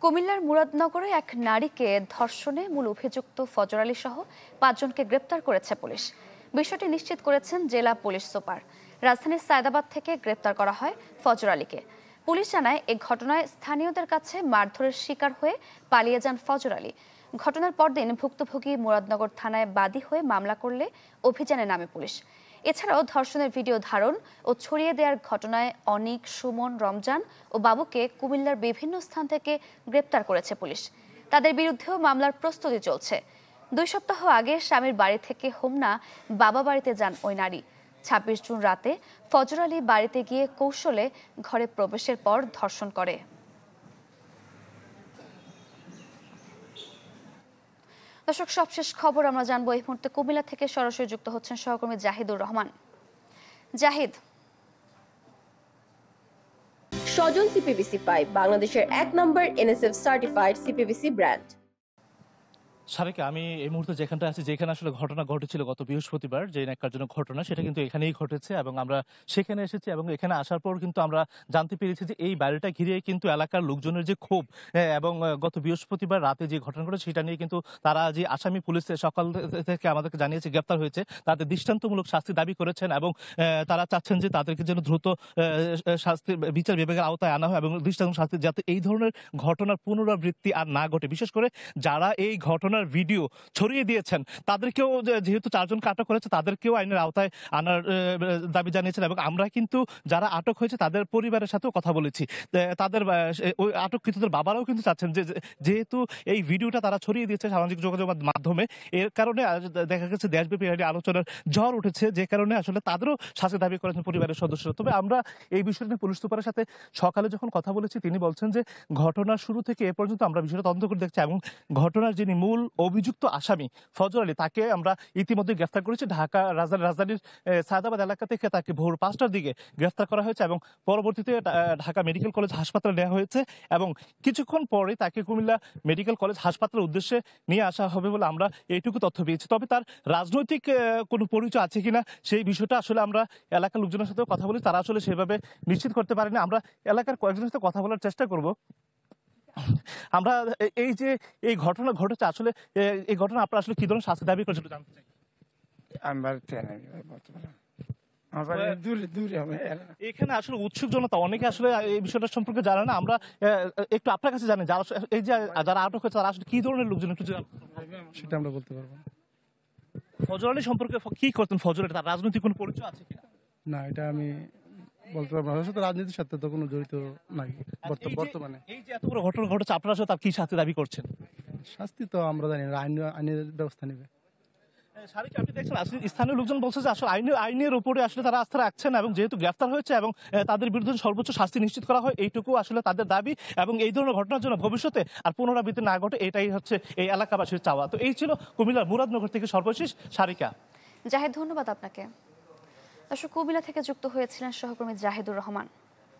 কুমিল্লার মুরাদনগরে এক নারীকে ধর্ষণে মূল অভিযুক্ত ফজর আলী সহ ৫ জনকে গ্রেপ্তার করেছে পুলিশ। বিষয়টি নিশ্চিত করেছেন জেলা পুলিশ সুপার। রাজধানীর সায়দাবাদ থেকে গ্রেপ্তার করা হয় ফজর আলীকে। পুলিশ জানায়, এই ঘটনায় স্থানীয়দের কাছে মারধরের শিকার হয়ে পালিয়ে যান ফজর আলী। ঘটনার পরদিন ভুক্তভোগী মুরাদনগর থানায় বাদী হয়ে মামলা করলে অভিযানে নামে পুলিশ। এছাড়াও ধর্ষণের ভিডিও ধারণ ও ছড়িয়ে দেওয়ার ঘটনায় অনিক, সুমন, রমজান ও বাবুকে কুমিল্লার বিভিন্ন স্থান থেকে গ্রেপ্তার করেছে পুলিশ। তাদের বিরুদ্ধেও মামলার প্রস্তুতি চলছে। ২ সপ্তাহ আগে স্বামীর বাড়ি থেকে হোমনা বাবা বাড়িতে যান ওই নারী। ২৬ জুন রাতে ফজর আলী বাড়িতে গিয়ে কৌশলে ঘরে প্রবেশের পর ধর্ষণ করে। দর্শক, সবশেষ খবর আমরা জানবো এই মুহূর্তে কুমিল্লা থেকে সরাসরি যুক্ত হচ্ছেন সহকর্মী জাহিদুর রহমান। জাহিদ। সজল সিপিভিসি পাইপ, বাংলাদেশের ১ নম্বর NSF certified CPVC brand. Sarika, আমি এই মুহূর্তে যেখানটা আছি, যেখানে আসলে ঘটনা ঘটেছিল গত বৃহস্পতিবার, যে ন্যাক্কারজনক ঘটনা, সেটা কিন্তু এখানেই ঘটেছে এবং আমরা সেখানে এসেছি এবং এখানে আসার পর কিন্তু আমরা জানতে পেরেছি যে এই বাড়িটা ঘিরে কিন্তু এলাকার লোকজনের যে ক্ষোভ এবং গত বৃহস্পতিবার রাতে যে ঘটনা ঘটেছে সেটা নিয়ে কিন্তু তারা যে আসামি পুলিশ সকাল থেকে আমাদেরকে জানিয়েছে গ্রেপ্তার হয়েছে, তাদের দৃষ্টান্তমূলক শাস্তি দাবি করেছেন এবং তারা চাচ্ছেন যে তাদেরকে যেন দ্রুত শাস্তি বিচার বিভাগের আওতায় আনা হয় এবং দৃষ্টান্ত শাস্তি, যাতে এই ধরনের ঘটনার পুনরাবৃত্তি আর না ঘটে। বিশেষ করে যারা এই ঘটনার ভিডিও ছড়িয়ে দিয়েছেন তাদেরকেও, যেহেতু ৪ জনকে আটক করেছে, তাদেরকেও আইনের আওতায় আনার দাবি জানিয়েছেন এবং আমরা কিন্তু যারা আটক হয়েছে তাদের পরিবারের সাথেও কথা বলেছি। তাদের ওই আটককৃতদের বাবারাও কিন্তু চাচ্ছেন যে যেহেতু এই ভিডিওটা তারা ছড়িয়ে দিয়েছে সামাজিক যোগাযোগ মাধ্যমে, এর কারণে দেখা গেছে দেশব্যাপী আলোচনার ঝড় উঠেছে, যে কারণে আসলে তাদেরও শাস্তি দাবি করেছেন পরিবারের সদস্যরা। তবে আমরা এই বিষয়টা নিয়ে পুলিশ সুপারের সাথে সকালে যখন কথা বলেছি, তিনি বলছেন যে ঘটনার শুরু থেকে এ পর্যন্ত আমরা বিষয়টা তদন্ত করে দেখছি এবং ঘটনার যিনি মূল অভিযুক্ত আসামি ফজর আলী, তাকে আমরা ইতিমধ্যে গ্রেফতার করেছি। ঢাকা রাজধানীর সায়দাবাদ এলাকা থেকে তাকে ভোর ৫টার দিকে গ্রেফতার করা হয়েছে এবং পরবর্তীতে ঢাকা মেডিকেল কলেজ হাসপাতালে নেওয়া হয়েছে এবং কিছুক্ষণ পরে তাকে কুমিল্লা মেডিকেল কলেজ হাসপাতালের উদ্দেশ্যে নিয়ে আসা হবে বলে আমরা এইটুকু তথ্য পেয়েছি। তবে তার রাজনৈতিক কোনো পরিচয় আছে কিনা সেই বিষয়টা আসলে আমরা এলাকার লোকজনের সাথেও কথা বলি, তারা আসলে সেভাবে নিশ্চিত করতে পারেনি। আমরা এলাকার কয়েকজনের সাথে কথা বলার চেষ্টা করব। আমরা এই যে এই ঘটনা ঘটেছে, আসলে এই ঘটনা আপনারা আসলে কি ধরনের শাস্তি দাবি করেছিল জানতে চাই। আমি বাড়িতে এখানে আসলে উৎসুক জনতা অনেকে আসলে এই বিষয়টা সম্পর্কে জানে না। আমরা একটু আপনার কাছে জানি, যারা এই যে যারা আটক হয়েছে তারা আসলে কি ধরনের লোকজন, একটু সেটা আমরা বলতে পারবো না। ফজর আলী সম্পর্কে কি করতেন ফজর আলী, তার রাজনৈতিক কোনো পরিচয় আছে কিনা? না, এটা আমি বলতে পারবো না। সাথে রাজনীতির সাথে তো কোনো জড়িত নাই বর্তমানে। এই যে এত বড় ঘটনা ঘটেছে, আপনারা আসলে তার কি শাস্তি দাবি করছেন? শাস্তি তো আমরা জানি না, আইনের ব্যবস্থা নেবে। সারিকা, আপনি দেখছেন আসলে স্থানীয় লোকজন বলছে যে আসলে আইনের উপরে আসলে তারা আস্থা রাখছেন এবং যেহেতু গ্রেফতার হয়েছে এবং তাদের বিরুদ্ধে সর্বোচ্চ শাস্তি নিশ্চিত করা হয়, এইটুকু আসলে তাদের দাবি এবং এই ধরনের ঘটনার জন্য ভবিষ্যতে আর পুনরাবৃত্তি না ঘটে, এটাই হচ্ছে এই এলাকাবাসীর চাওয়া। তো এই ছিল কুমিল্লার মুরাদনগর থেকে সর্বশেষ সারিকা। জাহিদ, ধন্যবাদ আপনাকে। দর্শক, কুমিল্লা থেকে যুক্ত হয়েছিলেন সহকর্মী জাহিদুর রহমান।